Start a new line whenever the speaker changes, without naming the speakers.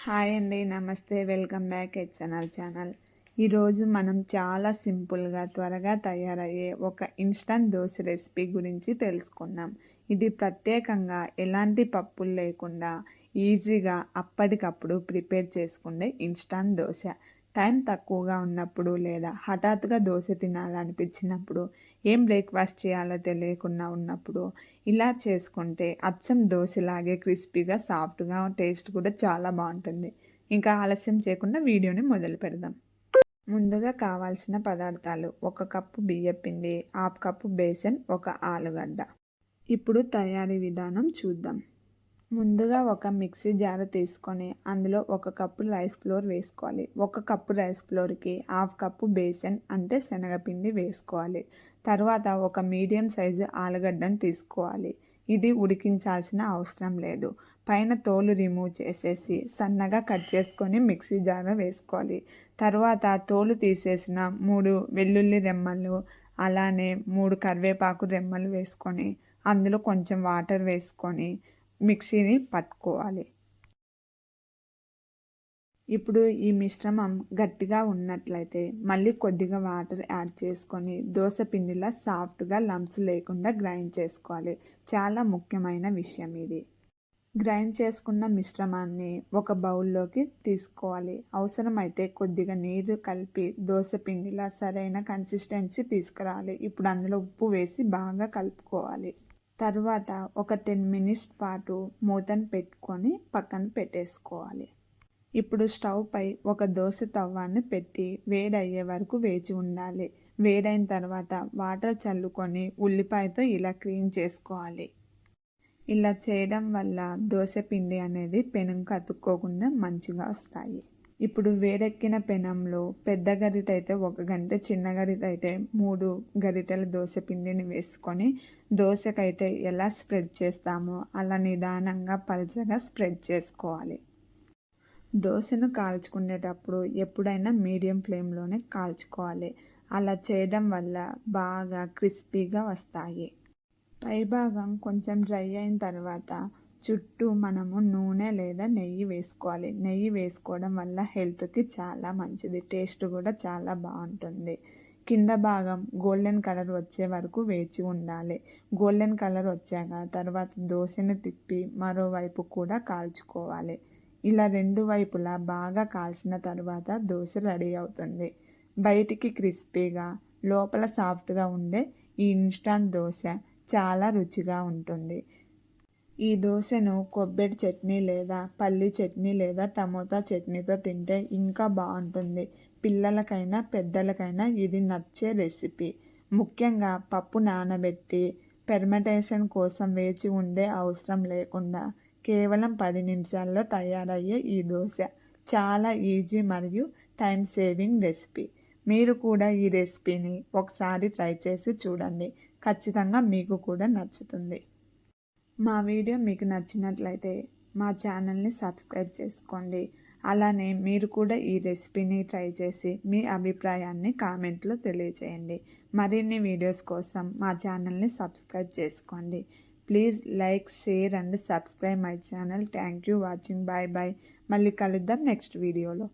Hi అండి, నమస్తే. Welcome back channel. ఈరోజు మనం చాలా సింపుల్గా త్వరగా తయారయ్యే ఒక ఇన్స్టంట్ దోశ రెసిపీ గురించి తెలుసుకుందాం. ఇది ప్రత్యేకంగా ఎలాంటి పప్పులు లేకుండా ఈజీగా అప్పటికప్పుడు ప్రిపేర్ చేసుకునే ఇన్స్టంట్ దోశ. టైం తక్కువగా ఉన్నప్పుడు లేదా హఠాత్తుగా దోశ తినాలనిపించినప్పుడు, ఏం బ్రేక్ఫాస్ట్ చేయాలో తెలియకుండా ఉన్నప్పుడు ఇలా చేసుకుంటే అచ్చం దోశలాగే క్రిస్పీగా, సాఫ్ట్గా, టేస్ట్ కూడా చాలా బాగుంటుంది. ఇంకా ఆలస్యం చేయకుండా వీడియోని మొదలు పెడదాం. ముందుగా కావాల్సిన పదార్థాలు: 1 కప్పు బియ్యపిండి, 1/2 కప్పు బేసన్, 1 ఆలుగడ్డ. ఇప్పుడు తయారీ విధానం చూద్దాం. ముందుగా ఒక మిక్సీ జార్ తీసుకొని అందులో 1 కప్పు రైస్ ఫ్లోర్ వేసుకోవాలి. 1 కప్పు రైస్ ఫ్లోర్కి 1/2 కప్పు బేసన్ అంటే శనగపిండి వేసుకోవాలి. తర్వాత ఒక మీడియం సైజు ఆలుగడ్డను తీసుకోవాలి. ఇది ఉడికించాల్సిన అవసరం లేదు. పైన తోలు రిమూవ్ చేసేసి సన్నగా కట్ చేసుకొని మిక్సీ జార్ వేసుకోవాలి. తర్వాత తోలు తీసేసిన 3 వెల్లుల్లి రెమ్మలు, అలానే 3 కరివేపాకు రెమ్మలు వేసుకొని అందులో కొంచెం వాటర్ వేసుకొని మిక్సీని పట్టుకోవాలి. ఇప్పుడు ఈ మిశ్రమం గట్టిగా ఉన్నట్లయితే మళ్ళీ కొద్దిగా వాటర్ యాడ్ చేసుకొని దోశ పిండిలా సాఫ్ట్గా లంప్స్ లేకుండా గ్రైండ్ చేసుకోవాలి. చాలా ముఖ్యమైన విషయం ఇది. గ్రైండ్ చేసుకున్న మిశ్రమాన్ని ఒక బౌల్లోకి తీసుకోవాలి. అవసరమైతే కొద్దిగా నీరు కలిపి దోశ పిండిలా సరైన కన్సిస్టెన్సీ తీసుకురావాలి. ఇప్పుడు అందులో ఉప్పు వేసి బాగా కలుపుకోవాలి. తర్వాత ఒక 10 మినిట్స్ పాటు మూతను పెట్టుకొని పక్కన పెట్టేసుకోవాలి. ఇప్పుడు స్టవ్ పై ఒక దోశ తవ్వాన్ని పెట్టి వేడయ్యే వరకు వేచి ఉండాలి. వేడైన తర్వాత వాటర్ చల్లుకొని ఉల్లిపాయతో ఇలా క్లీన్ చేసుకోవాలి. ఇలా చేయడం వల్ల దోశ పిండి అనేది పెనంకు అతుక్కోకుండా మంచిగా వస్తాయి. ఇప్పుడు వేడెక్కిన పెనంలో పెద్ద గరిట అయితే 1 గంట, చిన్న గరిట అయితే 3 గరిటెల దోశ పిండిని వేసుకొని దోశకైతే ఎలా స్ప్రెడ్ చేస్తామో అలా నిదానంగా పల్చగా స్ప్రెడ్ చేసుకోవాలి. దోశను కాల్చుకునేటప్పుడు ఎప్పుడైనా మీడియం ఫ్లేమ్లోనే కాల్చుకోవాలి. అలా చేయడం వల్ల బాగా క్రిస్పీగా వస్తాయి. పైభాగం కొంచెం డ్రై అయిన తర్వాత చుట్టూ మనము నూనె లేదా నెయ్యి వేసుకోవాలి. నెయ్యి వేసుకోవడం వల్ల హెల్త్కి చాలా మంచిది. టేస్ట్ కూడా చాలా బాగుంటుంది. కింద భాగం గోల్డెన్ కలర్ వచ్చే వరకు వేచి ఉండాలి. గోల్డెన్ కలర్ వచ్చాక తర్వాత దోశను తిప్పి మరోవైపు కూడా కాల్చుకోవాలి. ఇలా 2 వైపులా బాగా కాల్చిన తర్వాత దోశ రెడీ అవుతుంది. బయటికి క్రిస్పీగా, లోపల సాఫ్ట్గా ఉండే ఈ ఇన్స్టంట్ దోశ చాలా రుచిగా ఉంటుంది. ఈ దోశను కొబ్బరి చట్నీ లేదా పల్లి చట్నీ లేదా టమోటా చట్నీతో తింటే ఇంకా బాగుంటుంది. పిల్లలకైనా పెద్దలకైనా ఇది నచ్చే రెసిపీ. ముఖ్యంగా పప్పు నానబెట్టి ఫెర్మెంటేషన్ కోసం వేచి ఉండే అవసరం లేకుండా కేవలం 10 నిమిషాల్లో తయారయ్యే ఈ దోశ చాలా ఈజీ మరియు టైం సేవింగ్ రెసిపీ. మీరు కూడా ఈ రెసిపీని ఒకసారి ట్రై చేసి చూడండి. ఖచ్చితంగా మీకు కూడా నచ్చుతుంది. మా వీడియో మీకు నచ్చినట్లయితే మా ఛానల్ని సబ్స్క్రైబ్ చేసుకోండి. అలానే మీరు కూడా ఈ రెసిపీని ట్రై చేసి మీ అభిప్రాయాన్ని కామెంట్లో తెలియచేయండి. మరిన్ని వీడియోస్ కోసం మా ఛానల్ని సబ్స్క్రైబ్ చేసుకోండి. Please like, share and subscribe my channel. Thank you watching. Bye bye. మళ్ళీ కలుద్దాం నెక్స్ట్ వీడియోలో.